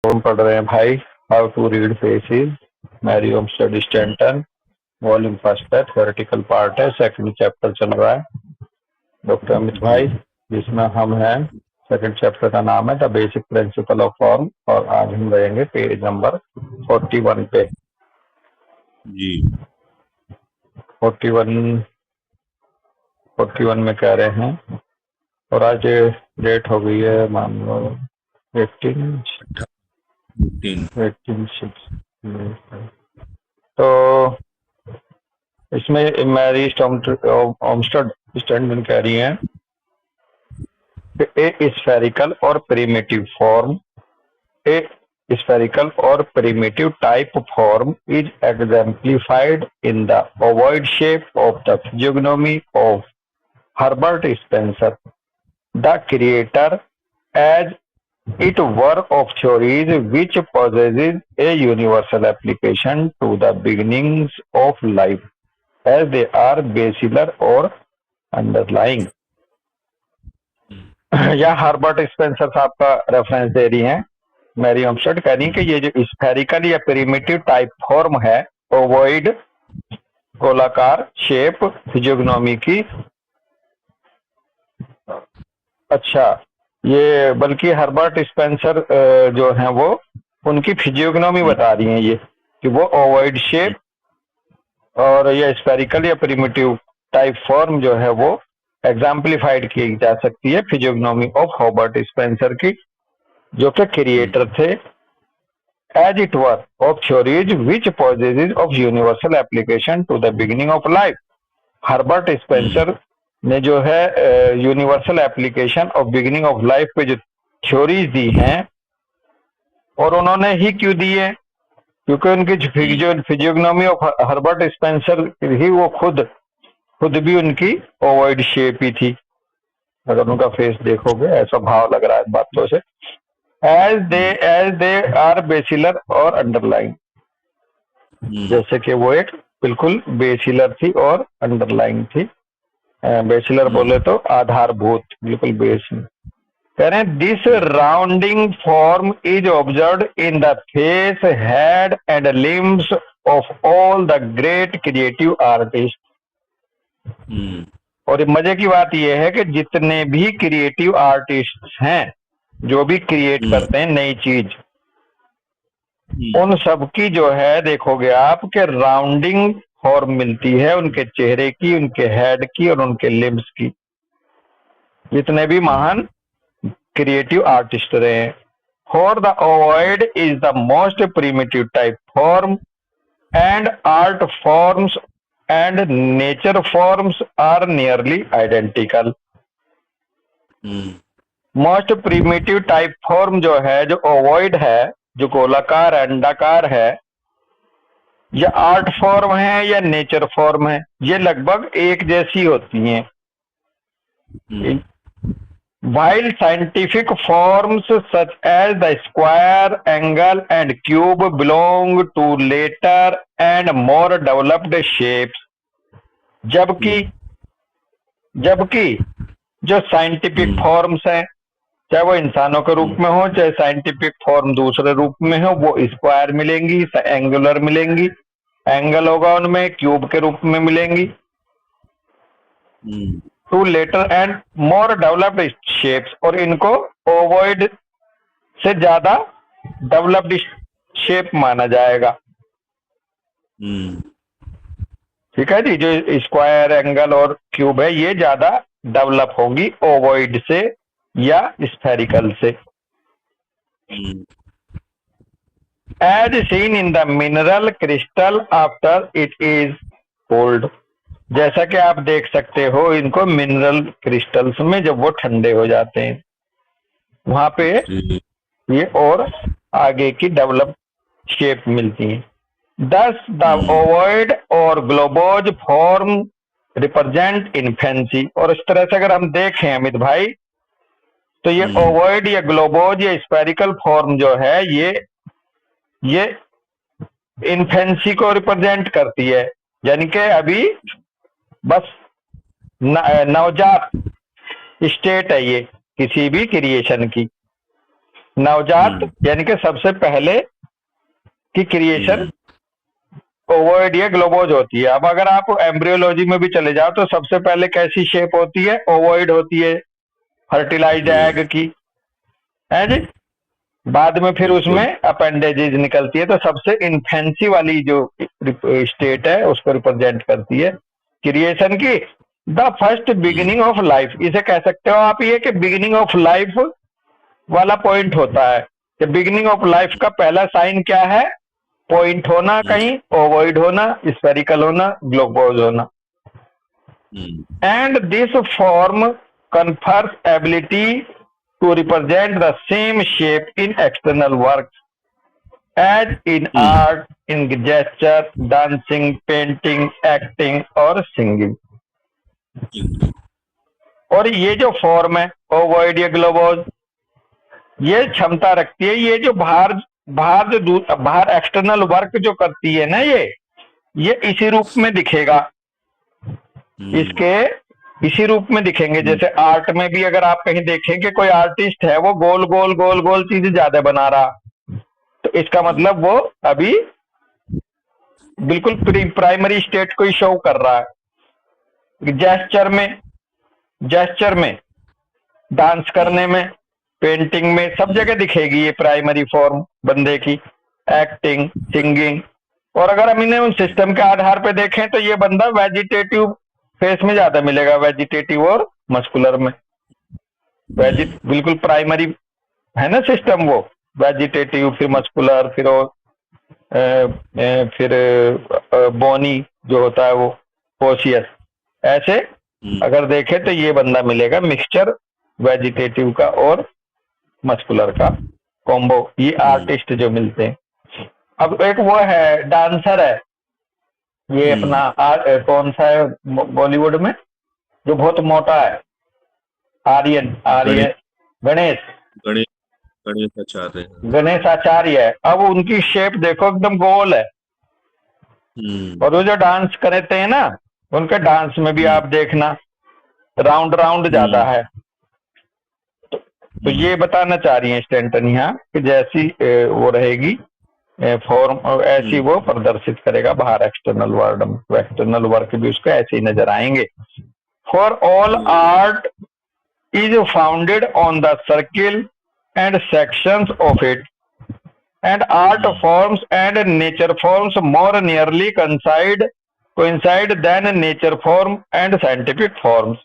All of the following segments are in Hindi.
हम पढ़ रहे हैं भाई how to read faces Mary Olmsted Stanton volume first है, थ्योरेटिकल पार्ट है, सेकंड चैप्टर चल रहा है डॉक्टर अमित भाई, जिसमें हम हैं। सेकंड चैप्टर का नाम है the basic principle of form और आज हम रहेंगे पेज नंबर 41 पे। जी 41 में कह रहे हैं और आज डेट हो गई है मान लो 18 तो इसमें मैरी ओमस्टेड स्टैंटन कह रही हैं ए स्फेरिकल और primitive form A spherical or primitive type form is exemplified in the ovoid shape of the physiognomy of Herbert Spencer, the creator, as it were of theories which possesses a universal application to the beginnings of life, as they are basilar or underlying. यह हर्बर्ट स्पेंसर साहब का रेफरेंस दे रही हैं। मैरी ओमस्टेड कह रही है कि ये जो स्फेरिकल या प्रिमिटिव टाइप फॉर्म है, ओवॉइड गोलाकार शेप फिजियोग्नोमी की, अच्छा ये बल्कि हर्बर्ट स्पेंसर जो हैं वो उनकी फिजियोग्नोमी बता रही हैं ये कि वो ओवॉइड शेप और ये स्फेरिकल या प्रिमिटिव टाइप फॉर्म जो है वो एग्जाम्पलीफाइड की जा सकती है फिजियोग्नोमी ऑफ हर्बर्ट स्पेंसर की, जो कि क्रिएटर थे, as it were of theories which possesses of universal application to the beginning of life. Herbert Spencer ने जो है universal application of beginning of life पे जो थ्योरीज दी हैं, और उन्होंने ही क्यों दी है? क्योंकि उनकी फिजियोग्नोमी ऑफ हर्बर्ट स्पेंसर ही वो खुद भी उनकी ओवॉइड शेप ही थी। अगर उनका फेस देखोगे ऐसा भाव लग रहा है बातों से, as they are basilar और अंडरलाइन, जैसे कि वो एक बिल्कुल बेसिलर थी और अंडरलाइन थी। बेसिलर बोले तो आधारभूत, बिल्कुल बेस में। कह रहे हैं this rounding form is observed in the face, head and limbs of all the great creative artist. और मजे की बात यह है कि जितने भी क्रिएटिव आर्टिस्ट हैं, जो भी क्रिएट करते हैं नई चीज, उन सब की जो है देखोगे आप के राउंडिंग फॉर्म मिलती है उनके चेहरे की, उनके हेड की और उनके लिम्स की, जितने भी महान क्रिएटिव आर्टिस्ट रहे। For the ovoid is the most primitive type form and art forms and nature forms are nearly identical. Most primitive type form जो है, जो ओवॉइड है, जो गोलाकार अंडाकार है, या आर्ट फॉर्म है या नेचर फॉर्म है, ये लगभग एक जैसी होती हैं। While scientific forms such as the square, angle and cube belong to later and more developed shapes, जबकि जो साइंटिफिक फॉर्म्स हैं, चाहे वो इंसानों के रूप में हो, चाहे साइंटिफिक फॉर्म दूसरे रूप में हो, वो स्क्वायर मिलेंगी, एंगुलर मिलेंगी, एंगल होगा उनमें, क्यूब के रूप में मिलेंगी, to later and more developed shapes, और इनको ओवॉइड से ज्यादा डेवलप्ड शेप माना जाएगा। ठीक है जी, जो स्क्वायर, एंगल और क्यूब है ये ज्यादा डेवलप होगी ओवॉइड से या स्फेरिकल से। As seen in the mineral crystal after it is cold, जैसा कि आप देख सकते हो इनको मिनरल क्रिस्टल्स में जब वो ठंडे हो जाते हैं, वहां पे ये और आगे की डेवलप शेप मिलती है। दस द ओवॉइड और ग्लोबोज फॉर्म रिप्रेजेंट इन्फेंसी, और इस तरह से अगर हम देखें अमित भाई, तो ये ओवॉइड या ग्लोबोज या स्फेरिकल फॉर्म जो है ये इन्फेंसी को रिप्रेजेंट करती है, यानी कि अभी बस नवजात स्टेट है ये किसी भी क्रिएशन की। नवजात यानी कि सबसे पहले की क्रिएशन ओवॉइड या ग्लोबोज होती है। अब अगर आप एम्ब्रियोलॉजी में भी चले जाओ तो सबसे पहले कैसी शेप होती है? ओवॉइड होती है, फर्टिलाइज एग की, है जी। बाद में फिर बिल्कुल। उसमें अपेंडेजेज निकलती है। तो सबसे इन्फेंसी वाली जो स्टेट है उसको रिप्रेजेंट करती है क्रिएशन की। The first beginning of life, इसे कह सकते हो आप ये कि बिगिनिंग ऑफ लाइफ वाला पॉइंट होता है कि बिगिनिंग ऑफ लाइफ का पहला साइन क्या है? पॉइंट होना, कहीं ओवॉइड होना, स्फेरिकल होना, ग्लोबोज होना। And this form confers ability to represent the same shape in external works as in art, in gesture, dancing, painting, acting और singing। और ये जो फॉर्म है ओवॉइड या ग्लोबोज, ये क्षमता रखती है, ये जो बाहर बाहर जो बाहर एक्सटर्नल वर्क जो करती है ना, ये इसी रूप में दिखेगा, इसके इसी रूप में दिखेंगे। जैसे आर्ट में भी अगर आप कहीं देखेंगे कोई आर्टिस्ट है वो गोल गोल गोल गोल चीजें ज्यादा बना रहा, तो इसका मतलब वो अभी बिल्कुल प्राइमरी स्टेट को ही शो कर रहा है। जेस्चर में, डांस करने में, पेंटिंग में, सब जगह दिखेगी ये प्राइमरी फॉर्म बंदे की। Acting, singing. और अगर हम इन्हें उन सिस्टम के आधार पे देखें तो ये बंदा वेजिटेटिव फेस में ज्यादा मिलेगा, वेजिटेटिव और मस्कुलर में। बिल्कुल प्राइमरी है ना सिस्टम, वो वेजिटेटिव, फिर मस्कुलर, फिर बोनी जो होता है वो पोशियस। ऐसे अगर देखें तो ये बंदा मिलेगा मिक्सचर वेजिटेटिव का और मस्कुलर का कॉम्बो, ये आर्टिस्ट जो मिलते हैं। अब एक वो है डांसर है, ये अपना कौन सा है बॉलीवुड में जो बहुत मोटा है? आर्यन गणेश गणेश आचार्य है। अब उनकी शेप देखो एकदम गोल है, और वो जो डांस करते हैं ना उनके डांस में भी आप देखना राउंड राउंड ज्यादा है। तो ये बताना चाह रही है स्टैंटन यहाँ कि जैसी वो रहेगी फॉर्म ऐसी वो प्रदर्शित करेगा बाहर एक्सटर्नल वर्ल्ड में, एक्सटर्नल वर्क भी उसको ऐसे ही नजर आएंगे। For all art is founded on the circle and sections of it, and art forms and nature forms more nearly coincide than nature form and scientific forms।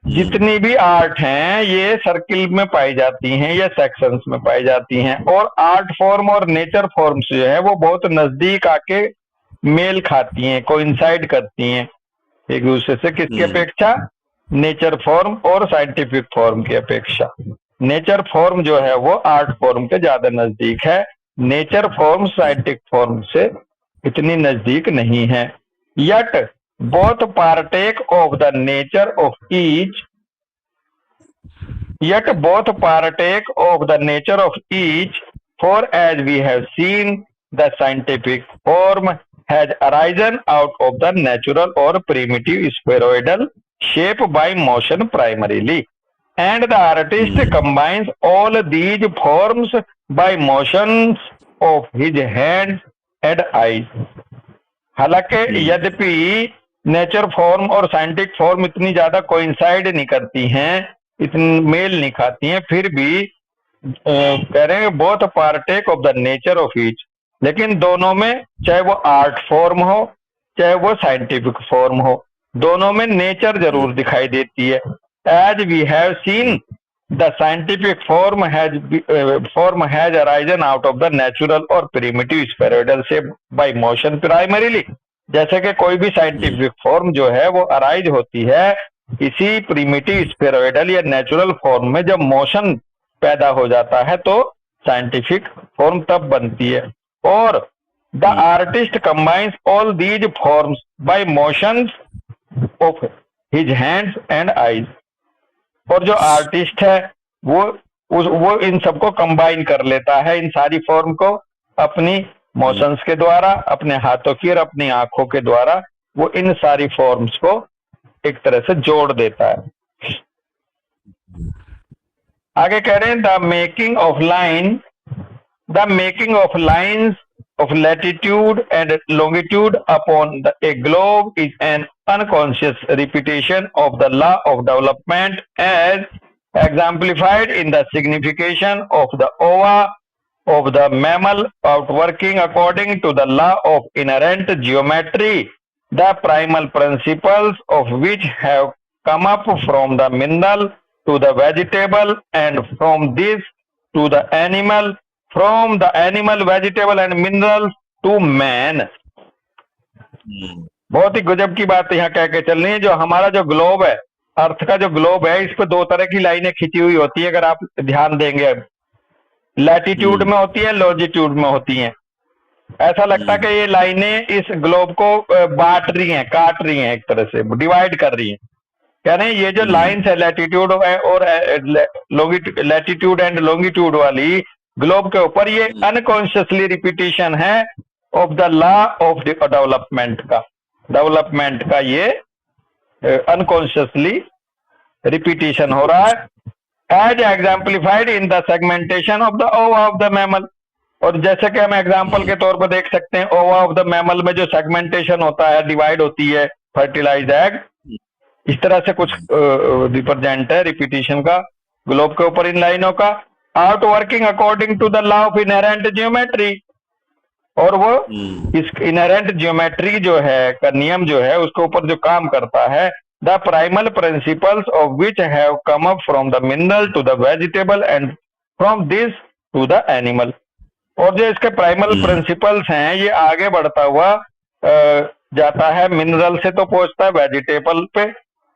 जितनी भी आर्ट हैं ये सर्किल में पाई जाती हैं या सेक्शंस में पाई जाती हैं, और आर्ट फॉर्म और नेचर फॉर्म्स जो है वो बहुत नजदीक आके मेल खाती हैं, कोइंसाइड करती हैं एक दूसरे से। किसकी अपेक्षा? नेचर फॉर्म और साइंटिफिक फॉर्म की अपेक्षा। नेचर फॉर्म जो है वो आर्ट फॉर्म के ज्यादा नजदीक है, नेचर फॉर्म साइंटिफिक फॉर्म से इतनी नजदीक नहीं है। Yet both partake of the nature of each, yet both partake of the nature of each, for as we have seen the scientific form has arisen out of the natural or primitive spheroidal shape by motion primarily, and the artist combines all these forms by motions of his hands and eyes। हालांकि यद्यपि नेचर फॉर्म और साइंटिफिक फॉर्म इतनी ज्यादा कोइंसाइड नहीं करती हैं, इतनी मेल नहीं खाती हैं, फिर भी कह रहे हैं both partake of the nature of each, लेकिन दोनों में चाहे वो आर्ट फॉर्म हो चाहे वो साइंटिफिक फॉर्म हो, दोनों में नेचर जरूर दिखाई देती है। As we have seen the scientific form has arisen out of the natural और primitive spheroidal shape by motion primarily. जैसे कि कोई भी साइंटिफिक फॉर्म जो है वो अराइज होती है इसी प्रिमिटिव स्फेरॉइडल या नेचुरल फॉर्म में, जब मोशन पैदा हो जाता है तो साइंटिफिक फॉर्म तब बनती है। और the artist combines all these forms by motions of his hands and eyes. और जो आर्टिस्ट है वो इन सबको कंबाइन कर लेता है, इन सारी फॉर्म को अपनी मोशंस के द्वारा, अपने हाथों की और अपनी आंखों के द्वारा वो इन सारी फॉर्म्स को एक तरह से जोड़ देता है। आगे कह रहे हैं the making of lines of latitude and longitude upon a globe is an unconscious repetition of the law of development as exemplified in the signification of the ova of the mammal outworking according to the law of inherent geometry, the primal principles of which have come up from the mineral to the vegetable and from this to the animal, from the animal, vegetable and minerals to man. बहुत ही गजब की बात यहाँ कह के चल रही है। जो हमारा जो ग्लोब है, अर्थ का जो ग्लोब है, इस पे दो तरह की लाइनें खींची हुई होती है, अगर आप ध्यान देंगे। लैटिट्यूड में होती है, लॉन्जिट्यूड में होती हैं। ऐसा लगता है कि ये लाइनें इस ग्लोब को बांट रही हैं, काट रही हैं, एक तरह से डिवाइड कर रही हैं। कह रहे हैं ये जो लाइन्स है लैटिट्यूड और लैटिट्यूड एंड लॉन्गिट्यूड वाली ग्लोब के ऊपर, ये अनकॉन्शियसली रिपीटिशन है of the law of development का ये अनकॉन्शियसली रिपीटिशन हो रहा है as exemplified in the segmentation of the ova of the mammal. और जैसे कि हम एग्जाम्पल के तौर पर देख सकते हैं, ओवा ऑफ द मैमल में जो सेगमेंटेशन होता है, डिवाइड होती है फर्टिलाइज एग, इस तरह से कुछ रिप्रेजेंट है रिपीटिशन का ग्लोब के ऊपर इन लाइनों का। Out working according to the law of inherent geometry, और वो इस इनहेरेंट ज्योमेट्री जो है का नियम जो है उसके ऊपर जो काम करता है, the primal principles of which have come up from the mineral to the vegetable and from this to the animal. और जो इसके प्राइमल प्रिंसिपल्स हैं ये आगे बढ़ता हुआ जाता है, मिनरल से तो पहुंचता है वेजिटेबल पे,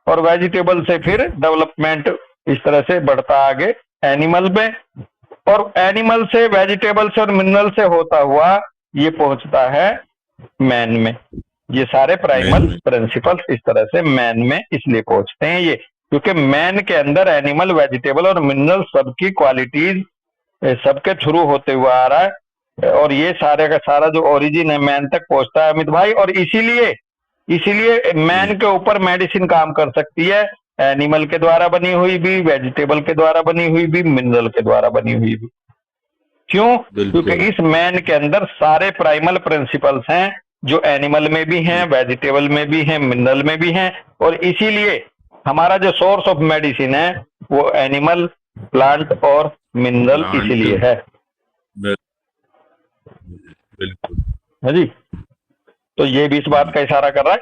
और वेजिटेबल से फिर डेवलपमेंट इस तरह से बढ़ता आगे एनिमल में, और एनिमल से, वेजिटेबल से और मिनरल से होता हुआ ये पहुंचता है मैन में। ये सारे प्राइमल प्रिंसिपल्स इस तरह से मैन में इसलिए पहुंचते हैं ये, क्योंकि मैन के अंदर एनिमल, वेजिटेबल और मिनरल सबकी क्वालिटीज सबके थ्रू होते हुए आ रहा है, और ये सारे का सारा जो ओरिजिन है मैन तक पहुंचता है अमित भाई। और इसीलिए मैन के ऊपर मेडिसिन काम कर सकती है, एनिमल के द्वारा बनी हुई भी, वेजिटेबल के द्वारा बनी हुई भी, मिनरल के द्वारा बनी हुई भी। क्यों? क्योंकि इस मैन के अंदर सारे प्राइमल प्रिंसिपल्स हैं जो एनिमल में भी हैं, वेजिटेबल में भी हैं, मिनरल में भी हैं, और इसीलिए हमारा जो सोर्स ऑफ मेडिसिन है वो एनिमल, प्लांट और मिनरल इसीलिए है। बिल्कुल है जी। तो ये भी इस बात का इशारा कर रहा है,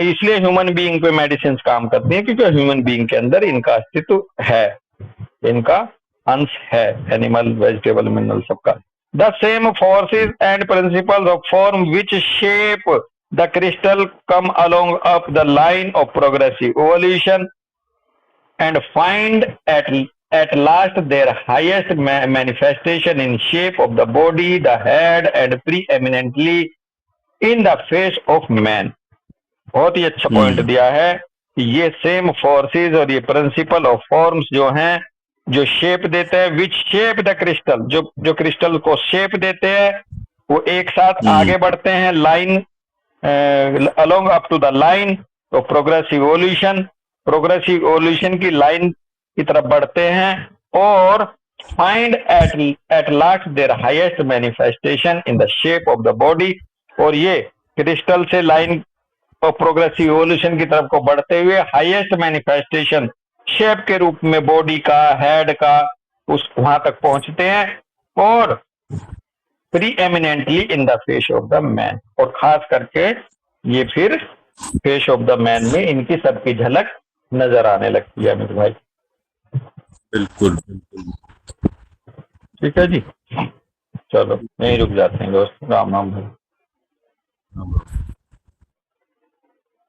इसलिए ह्यूमन बीइंग पे मेडिसिन काम करती हैं, क्योंकि ह्यूमन बीइंग के अंदर इनका अस्तित्व है, इनका अंश है, एनिमल, वेजिटेबल, मिनरल सबका। The same forces and principles of form which shape the crystal come along up the line of progressive evolution and find at last their highest manifestation in shape of the body, the head and preeminently in the face of man। बहुत ही अच्छा पॉइंट दिया है कि ये सेम फोर्सेस और ये प्रिंसिपल ऑफ फॉर्म्स जो हैं, जो शेप देते हैं, विच शेप द क्रिस्टल, जो क्रिस्टल को शेप देते हैं, वो एक साथ आगे बढ़ते हैं line, along up to the line of progressive evolution की लाइन की तरफ बढ़ते हैं, और find at last their highest manifestation in the shape of the body. और ये क्रिस्टल से लाइन ऑफ प्रोग्रेसिव इवोल्यूशन की तरफ को बढ़ते हुए हाईएस्ट मैनिफेस्टेशन शेप के रूप में बॉडी का, हेड का, उस वहां तक पहुंचते हैं, और pre eminently in the face of the man. और खास करके ये फिर फेस ऑफ द मैन में इनकी सबकी झलक नजर आने लगती है अमित भाई। बिल्कुल। ठीक है जी, चलो यहीं रुक जाते हैं दोस्त। राम राम भाई।